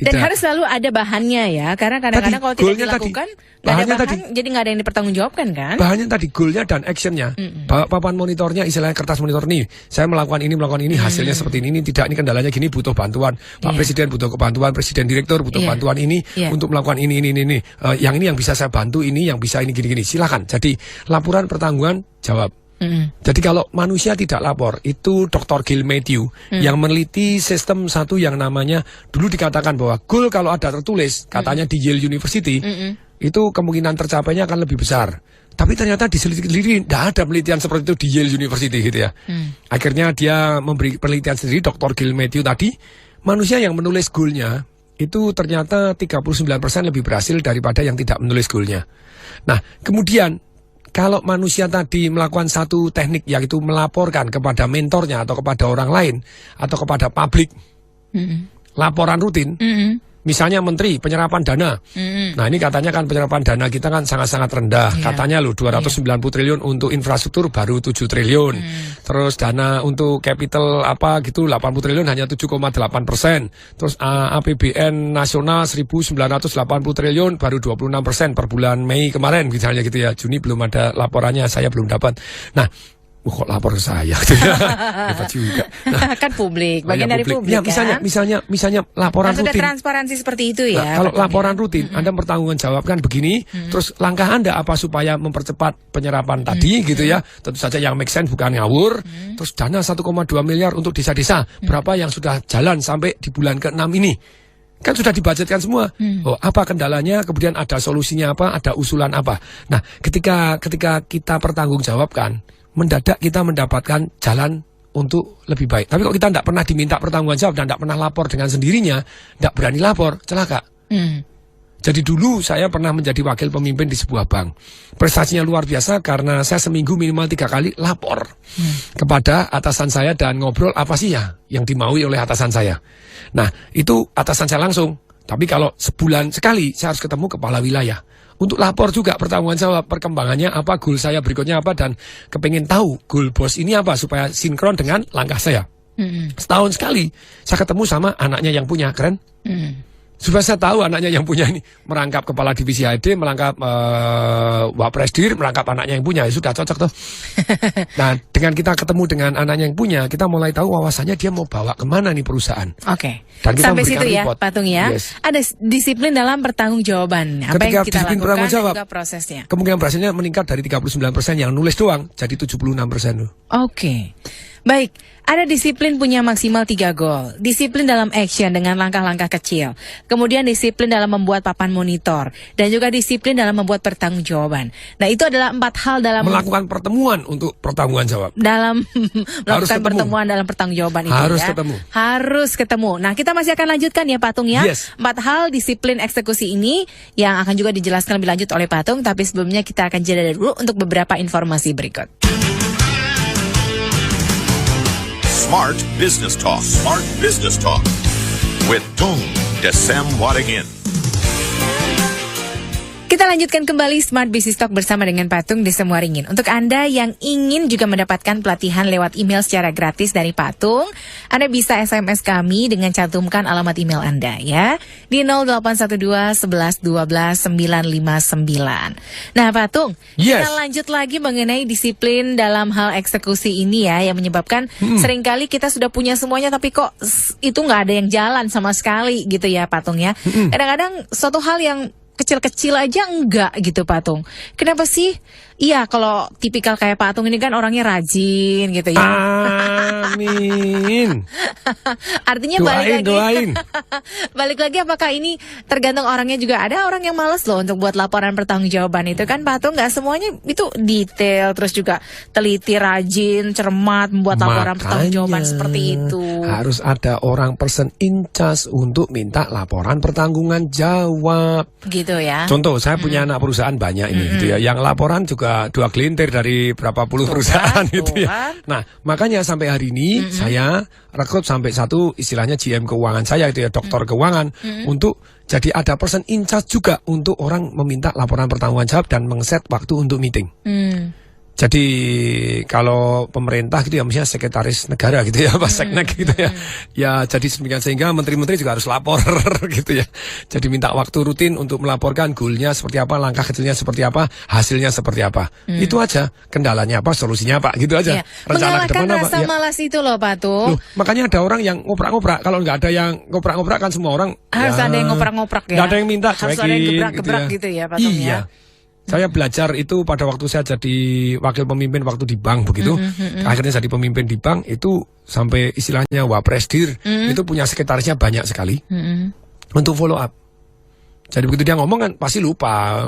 dan harus selalu ada bahannya ya, karena kadang-kadang kalau tidak dilakukan bahannya ada bahan, jadi nggak ada yang dipertanggungjawabkan kan? Bahannya tadi goalnya dan actionnya. Papan monitornya istilahnya kertas monitor nih. Saya melakukan ini, hasilnya seperti ini tidak, ini kendalanya gini, butuh bantuan. Pak Presiden butuh bantuan, Presiden Direktur butuh bantuan ini untuk melakukan ini. Yang ini yang bisa saya bantu, ini yang bisa ini gini. Silakan. Jadi laporan pertanggungan jawab. Jadi kalau manusia tidak lapor, itu Dr. Gil Matthew yang meneliti sistem satu yang namanya, dulu dikatakan bahwa goal kalau ada tertulis, katanya di Yale University, itu kemungkinan tercapainya akan lebih besar. Tapi ternyata diselidiki tidak ada penelitian seperti itu di Yale University gitu ya. Akhirnya dia memberi penelitian sendiri, Dr. Gil Matthew tadi, manusia yang menulis goalnya itu ternyata 39% lebih berhasil daripada yang tidak menulis goalnya. Nah, kemudian kalau manusia tadi melakukan satu teknik, yaitu melaporkan kepada mentornya atau kepada orang lain atau kepada publik, laporan rutin, misalnya menteri penyerapan dana. Nah ini katanya kan penyerapan dana kita kan sangat-sangat rendah. Katanya loh 290 triliun untuk infrastruktur baru 7 triliun. Terus dana untuk capital apa gitu 80 triliun hanya 7,8%. Terus APBN nasional 1980 triliun baru 26% per bulan Mei kemarin misalnya gitu ya. Juni belum ada laporannya, saya belum dapat. Nah, kok lapor ke saya? Hebat juga. Nah, kan publik, bagian dari publik ya, kan? misalnya laporan sudah rutin. Transparansi seperti itu ya. Nah, kalau laporan rutin, Anda bertanggung jawabkan begini, terus langkah Anda apa supaya mempercepat penyerapan tadi gitu ya. Tentu saja yang make sense bukan ngawur. Terus dana 1,2 miliar untuk desa-desa, berapa yang sudah jalan sampai di bulan ke-6 ini? Kan sudah dibudgetkan semua. Oh, apa kendalanya, kemudian ada solusinya apa, ada usulan apa. Nah, ketika kita pertanggungjawabkan, mendadak kita mendapatkan jalan untuk lebih baik. Tapi kalau kita tidak pernah diminta pertanggungan jawab dan tidak pernah lapor dengan sendirinya, tidak berani lapor, celaka. Jadi dulu saya pernah menjadi wakil pemimpin di sebuah bank. Prestasinya luar biasa karena saya seminggu minimal 3 kali lapor kepada atasan saya dan ngobrol apa sih ya yang dimaui oleh atasan saya. Nah itu atasan saya langsung. Tapi kalau sebulan sekali saya harus ketemu kepala wilayah. Untuk lapor juga pertanggungan jawab perkembangannya apa, goal saya berikutnya apa, dan kepingin tahu goal bos ini apa supaya sinkron dengan langkah saya. Setahun sekali saya ketemu sama anaknya yang punya, keren. Supaya saya tahu anaknya yang punya ini merangkap kepala divisi HRD, merangkap Wapresdir, merangkap anaknya yang punya, ya sudah cocok toh. Nah, dengan kita ketemu dengan anaknya yang punya, kita mulai tahu wawasannya dia mau bawa kemana nih perusahaan. Oke. Dan kita sampai situ ya, report. Pak Tung ya. Yes. Ada disiplin dalam bertanggung-jawaban. Apa Ketika yang kita disiplin lakukan dan bertanggung juga prosesnya. Kemungkinan berhasilnya meningkat dari 39% yang nulis doang jadi 76% loh. Oke. Baik, ada disiplin punya maksimal 3 goal. Disiplin dalam action dengan langkah-langkah kecil. Kemudian disiplin dalam membuat papan monitor. Dan juga disiplin dalam membuat pertanggungjawaban. Nah, itu adalah 4 hal dalam melakukan pertemuan untuk pertanggungan jawab. Dalam melakukan pertemuan dalam pertanggungjawaban itu harus ya. ketemu. Harus ketemu. Nah, kita masih akan lanjutkan ya Pak Tung ya. Yes. 4 hal disiplin eksekusi ini yang akan juga dijelaskan lebih lanjut oleh Pak Tung. Tapi sebelumnya kita akan jeda dulu untuk beberapa informasi berikut. Smart Business Talk. Smart Business Talk. With Tung Desem Wadingin. Kita lanjutkan kembali Smart Business Talk bersama dengan Patung Desem Waringin. Untuk Anda yang ingin juga mendapatkan pelatihan lewat email secara gratis dari Patung, Anda bisa SMS kami dengan cantumkan alamat email Anda ya di 0812 11 12 959. Nah Patung, yes. Kita lanjut lagi mengenai disiplin dalam hal eksekusi ini ya, yang menyebabkan seringkali kita sudah punya semuanya tapi kok itu nggak ada yang jalan sama sekali gitu ya Patung ya. Kadang-kadang suatu hal yang kecil-kecil aja enggak gitu Pak Tung. Kenapa sih? Iya, kalau tipikal kayak Pak Tung ini kan orangnya rajin gitu ya. Amin. Artinya doain. Balik lagi apakah ini tergantung orangnya juga? Ada orang yang malas loh untuk buat laporan pertanggungjawaban itu kan Pak Tung, nggak semuanya itu detail, terus juga teliti, rajin, cermat membuat laporan pertanggungjawaban seperti itu. Harus ada orang person in charge untuk minta laporan pertanggungan jawab. Gitu ya. Contoh, saya punya anak perusahaan banyak ini gitu ya. Yang laporan juga 2 gelintir dari berapa puluh perusahaan gitu ya. Nah, makanya sampai hari ini saya rekrut sampai satu istilahnya GM keuangan saya itu ya, dokter keuangan untuk jadi ada person in charge juga untuk orang meminta laporan pertanggungan jawab dan mengset waktu untuk meeting. Jadi kalau pemerintah gitu ya misalnya sekretaris negara gitu ya, Pak Seknek gitu ya. Ya jadi sehingga menteri-menteri juga harus lapor gitu ya. Jadi minta waktu rutin untuk melaporkan goalnya seperti apa, langkah kecilnya seperti apa, hasilnya seperti apa. Itu aja, kendalanya apa, solusinya apa, gitu aja. Rencana ke depan apa. Rasa malas itu loh Pak Tung. Makanya ada orang yang ngoprak-ngoprak. Kalau nggak ada yang ngoprak-ngoprak kan semua orang harus ada yang ngoprak-ngoprak ya. Nggak ada yang minta, harus ada yang gebrak-gebrak gitu ya Pak Tung ya. Saya belajar itu pada waktu saya jadi wakil pemimpin waktu di bank begitu. Akhirnya jadi pemimpin di bank itu sampai istilahnya Wapresdir itu punya sekretarisnya banyak sekali untuk follow up. Jadi begitu dia ngomong kan pasti lupa.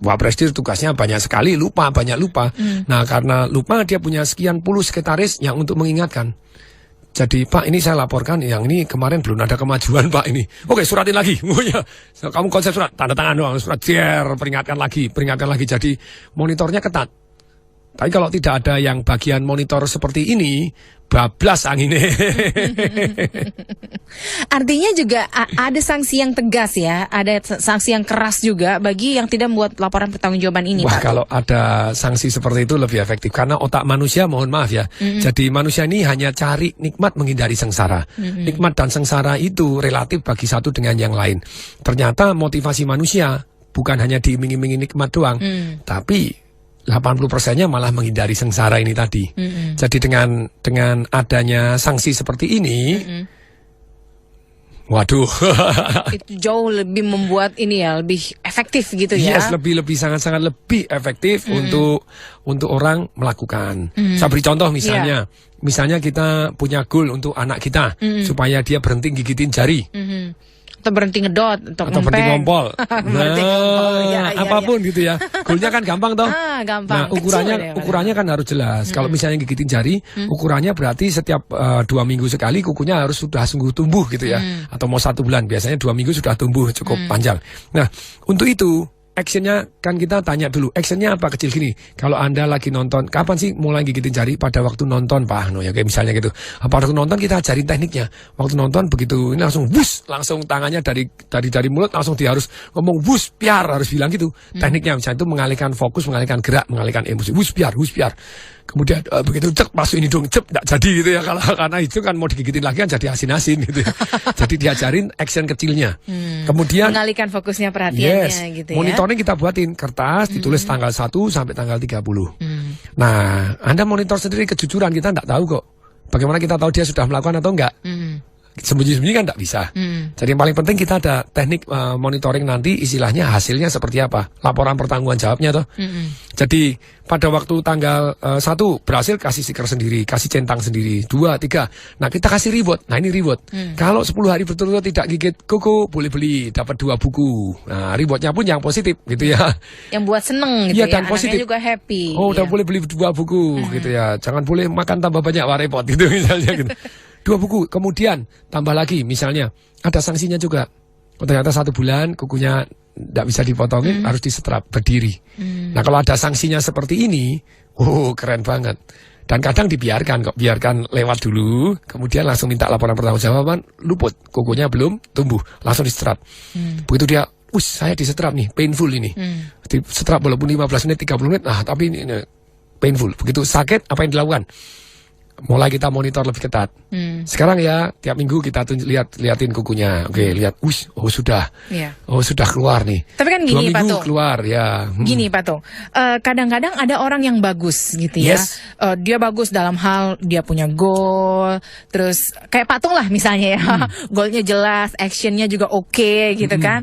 Wapresdir tugasnya banyak sekali, banyak lupa. Nah karena lupa dia punya sekian puluh sekretaris yang untuk mengingatkan. Jadi Pak ini saya laporkan yang ini kemarin belum ada kemajuan Pak ini. Oke suratin lagi. Kamu konsep surat tanda tangan doang, surat peringatkan lagi. Jadi monitornya ketat. Tapi kalau tidak ada yang bagian monitor seperti ini, bablas anginnya. Artinya juga ada sanksi yang tegas ya, ada sanksi yang keras juga bagi yang tidak membuat laporan pertanggungjawaban ini. Wah, Pak. Kalau ada sanksi seperti itu lebih efektif karena otak manusia, mohon maaf ya. Jadi manusia ini hanya cari nikmat menghindari sengsara. Nikmat dan sengsara itu relatif bagi satu dengan yang lain. Ternyata motivasi manusia bukan hanya diiming-imingi nikmat doang, tapi 80%-nya malah menghindari sengsara ini tadi. Jadi dengan adanya sanksi seperti ini, waduh, itu jauh lebih membuat ini ya lebih efektif gitu ya. Yes, sangat-sangat lebih efektif untuk orang melakukan. Saya beri contoh misalnya kita punya goal untuk anak kita supaya dia berhenti gigitin jari. Atau berhenti ngedot, atau berhenti ngompol. Apapun ya. gitu ya. Goalnya kan gampang toh. Gampang. Nah, ukurannya kan harus jelas. Kalau misalnya gigitin jari, ukurannya berarti setiap 2 minggu sekali kukunya harus sudah sungguh tumbuh gitu ya. Atau mau 1 bulan, biasanya 2 minggu sudah tumbuh cukup panjang. Nah, untuk itu actionnya kan kita tanya dulu, actionnya apa kecil gini. Kalau Anda lagi nonton, kapan sih mulai gigitin jari? Pada waktu nonton Pak Ahno ya, kayak misalnya gitu. Pada waktu nonton kita ajarin tekniknya. Waktu nonton begitu ini langsung wus, langsung tangannya dari mulut langsung dia harus ngomong wus piar, harus bilang gitu. Tekniknya misalnya itu mengalihkan fokus, mengalihkan gerak, mengalihkan emosi. Wus piar, wus piar. Kemudian begitu cek masuk ini dong, cep nggak jadi gitu ya, karena itu kan mau digigitin lagi kan jadi asin-asin gitu ya. Jadi diajarin action kecilnya. Kemudian mengalihkan fokusnya, perhatiannya gitu ya. Monitoring kita buatin kertas ditulis tanggal 1 sampai tanggal 30. Nah, Anda monitor sendiri kejujuran, kita nggak tahu kok. Bagaimana kita tahu dia sudah melakukan atau enggak? Sembunyi-sembunyi kan nggak bisa. Jadi yang paling penting kita ada teknik monitoring nanti, istilahnya hasilnya seperti apa, laporan pertanggungan jawabnya toh. Jadi pada waktu tanggal 1 berhasil, kasih stiker sendiri, kasih centang sendiri, 2, 3. Nah kita kasih reward. Nah ini reward. Kalau 10 hari berturut-turut tidak gigit kuku, boleh beli, dapat 2 buku. Nah rewardnya pun yang positif gitu ya. Yang buat seneng gitu ya, dan positif. Anaknya juga happy. Oh udah boleh beli 2 buku gitu ya. Jangan boleh makan tambah banyak, wah repot gitu misalnya gitu. 2 buku, kemudian tambah lagi misalnya ada sanksinya juga. Oh, ternyata 1 bulan kukunya tidak bisa dipotongin, harus disetrap berdiri. Nah kalau ada sanksinya seperti ini, keren banget. Dan kadang dibiarkan kok, biarkan lewat dulu, kemudian langsung minta laporan pertanggungjawaban, luput, kukunya belum tumbuh, langsung disetrap. Begitu dia, saya disetrap nih, painful ini. Disetrap walaupun 15 menit, 30 menit, tapi ini painful. Begitu sakit, apa yang dilakukan? Mulai kita monitor lebih ketat. Sekarang ya tiap minggu kita liatin kukunya. Oke, lihat, sudah, sudah keluar nih. Tapi kan gini 2 minggu Pak Tung, keluar ya. Gini Pak Tung, kadang-kadang ada orang yang bagus gitu ya. Dia bagus dalam hal dia punya goal, terus kayak Pak Tung lah misalnya ya, goalnya jelas, actionnya juga oke gitu kan.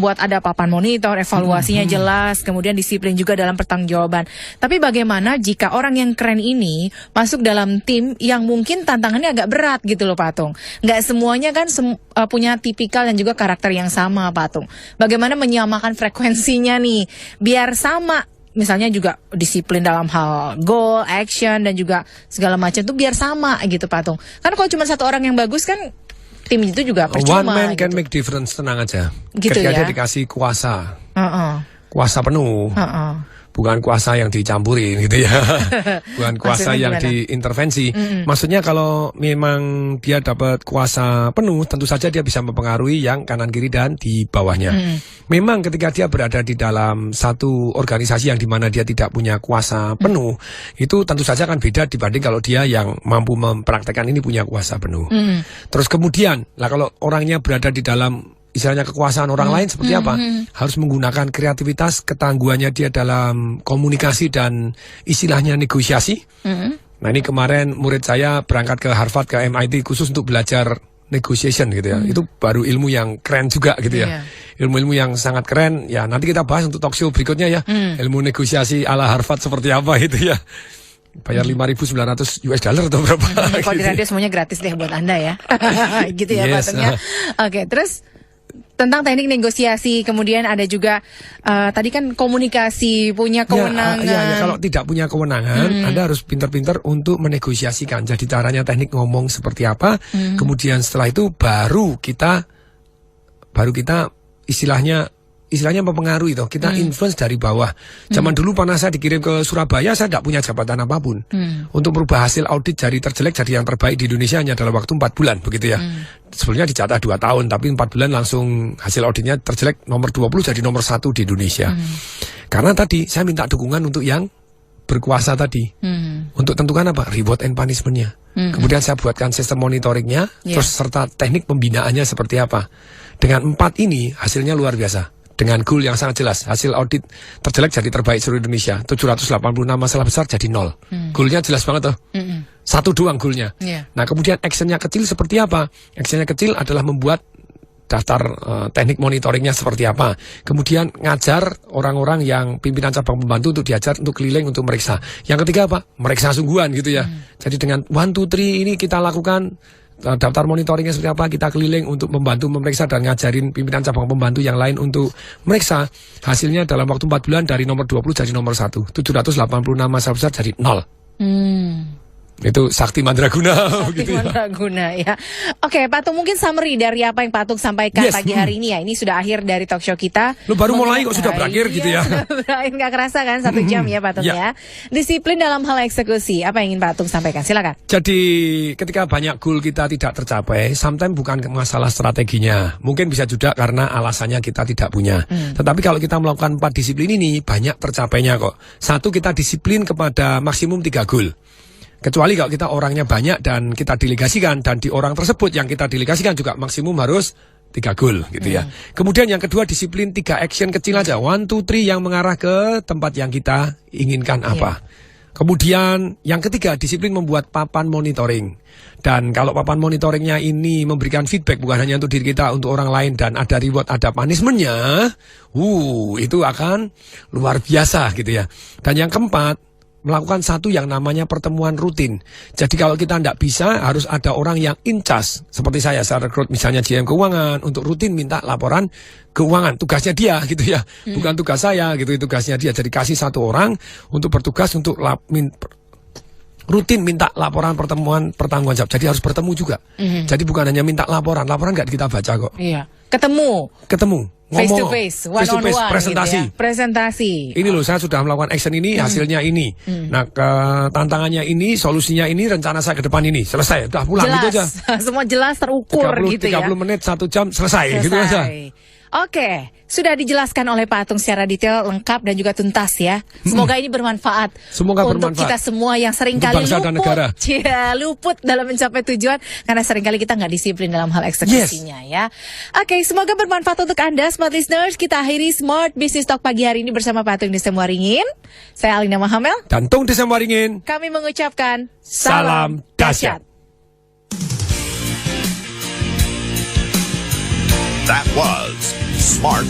Buat ada papan monitor, evaluasinya jelas, kemudian disiplin juga dalam pertanggungjawaban. Tapi bagaimana jika orang yang keren ini masuk dalam tim yang mungkin tantangannya agak berat gitu loh Pak Tung. Nggak semuanya kan punya tipikal dan juga karakter yang sama Pak Tung. Bagaimana menyamakan frekuensinya nih biar sama, misalnya juga disiplin dalam hal goal, action dan juga segala macam tuh biar sama gitu Pak Tung. Kan kalau cuma 1 orang yang bagus kan tim itu juga percuma. One man gitu. can make difference, tenang aja. Gitu ketika ya? dia dikasih kuasa, kuasa penuh. Bukan kuasa yang dicampurin gitu ya. Bukan kuasa yang diintervensi. Maksudnya kalau memang dia dapat kuasa penuh, tentu saja dia bisa mempengaruhi yang kanan kiri dan di bawahnya. Memang ketika dia berada di dalam satu organisasi yang dimana dia tidak punya kuasa penuh, itu tentu saja akan beda dibanding kalau dia yang mampu mempraktekkan ini punya kuasa penuh. Terus kemudian, kalau orangnya berada di dalam istilahnya kekuasaan orang lain seperti apa? Harus menggunakan kreativitas, ketangguhannya dia dalam komunikasi dan istilahnya negosiasi. Nah ini kemarin murid saya berangkat ke Harvard, ke MIT khusus untuk belajar negotiation gitu ya. Itu baru ilmu yang keren juga gitu ya. Ilmu-ilmu yang sangat keren. Ya nanti kita bahas untuk talk show berikutnya ya. Ilmu negosiasi ala Harvard seperti apa gitu ya. Bayar 5.900 US dollar atau berapa? Kalau di radio semuanya gratis deh buat Anda ya. Gitu ya Pak Tung ya. Oke, terus tentang teknik negosiasi, kemudian ada juga tadi kan komunikasi, punya kewenangan. Ya, kalau tidak punya kewenangan, Anda harus pintar-pintar untuk menegosiasikan. Jadi caranya teknik ngomong seperti apa, kemudian setelah itu baru kita istilahnya mempengaruhi toh. Kita influence dari bawah. Zaman dulu pernah saya dikirim ke Surabaya, saya tidak punya jabatan apapun. Untuk merubah hasil audit dari terjelek jadi yang terbaik di Indonesia hanya dalam waktu 4 bulan begitu ya. Sebelumnya dicatat 2 tahun, tapi 4 bulan langsung hasil auditnya terjelek nomor 20 jadi nomor 1 di Indonesia. Karena tadi saya minta dukungan untuk yang berkuasa tadi. Untuk tentukan apa? Reward and punishment-nya. Kemudian saya buatkan sistem monitoringnya, terus serta teknik pembinaannya seperti apa. Dengan 4 ini hasilnya luar biasa. Dengan goal yang sangat jelas, hasil audit terjelek jadi terbaik seluruh Indonesia, 786 masalah besar jadi 0. Goalnya jelas banget tuh. 1 doang goalnya. Nah kemudian actionnya kecil seperti apa? Actionnya kecil adalah membuat daftar teknik monitoringnya seperti apa. Kemudian ngajar orang-orang yang pimpinan cabang pembantu untuk diajar untuk keliling untuk meriksa. Yang ketiga apa? Meriksa sungguhan gitu ya. Jadi dengan 1, 2, 3 ini kita lakukan daftar monitoringnya seperti apa, kita keliling untuk membantu memeriksa dan ngajarin pimpinan cabang pembantu yang lain untuk meriksa. Hasilnya dalam waktu 4 bulan dari nomor 20 jadi nomor 1, 786 masalah besar jadi 0. Itu sakti mandraguna. Sakti mandraguna ya. Oke, Pak Tung, mungkin summary dari apa yang Pak Tung sampaikan pagi hari ini ya. Ini sudah akhir dari talk show kita. Lu baru mulai kok sudah berakhir gitu ya. Sudah berakhir, nggak kerasa kan 1 jam ya Pak Tung ya. Disiplin dalam hal eksekusi. Apa yang ingin Pak Tung sampaikan? Silakan. Jadi ketika banyak goal kita tidak tercapai, sometimes bukan masalah strateginya. Mungkin bisa juga karena alasannya kita tidak punya. Tetapi kalau kita melakukan 4 disiplin ini, banyak tercapainya kok. 1, kita disiplin kepada maksimum 3 goal. Kecuali kalau kita orangnya banyak dan kita delegasikan, dan di orang tersebut yang kita delegasikan juga maksimum harus 3 goal gitu ya. Kemudian yang kedua, disiplin 3 action kecil aja, 1, 2, 3 yang mengarah ke tempat yang kita inginkan apa. Kemudian yang ketiga, disiplin membuat papan monitoring. Dan kalau papan monitoringnya ini memberikan feedback bukan hanya untuk diri kita, untuk orang lain, dan ada reward, ada punishmentnya, itu akan luar biasa gitu ya. Dan yang keempat, melakukan satu yang namanya pertemuan rutin. Jadi kalau kita tidak bisa, harus ada orang yang in charge. Seperti saya rekrut misalnya GM keuangan untuk rutin minta laporan keuangan. Tugasnya dia gitu ya, bukan tugas saya gitu, tugasnya dia. Jadi kasih 1 orang untuk bertugas untuk rutin minta laporan pertemuan pertanggungjawaban. Jadi harus bertemu juga. Jadi bukan hanya minta laporan nggak kita baca kok. Iya. Ketemu. Face to face, one on one, presentasi. Gitu ya. Presentasi. Ini loh, saya sudah melakukan action ini, hasilnya ini. Nah, tantangannya ini, solusinya ini, rencana saya ke depan ini. Selesai, udah pulang jelas. gitu aja. Semua jelas terukur 30, gitu ya. 30 menit, 1 jam, selesai. Gitu aja. Oke, sudah dijelaskan oleh Pak Tung secara detail, lengkap dan juga tuntas ya. Semoga ini bermanfaat. Semoga untuk bermanfaat. kita semua yang seringkali luput dalam mencapai tujuan karena seringkali kita nggak disiplin dalam hal eksekusinya ya. Oke, semoga bermanfaat untuk Anda Smart Listeners. Kita akhiri Smart Business Talk pagi hari ini bersama Pak Tung Desemwaringin. Saya Alina Mahamel dan Tung Desemwaringin. Kami mengucapkan salam dahsyat. That was Smart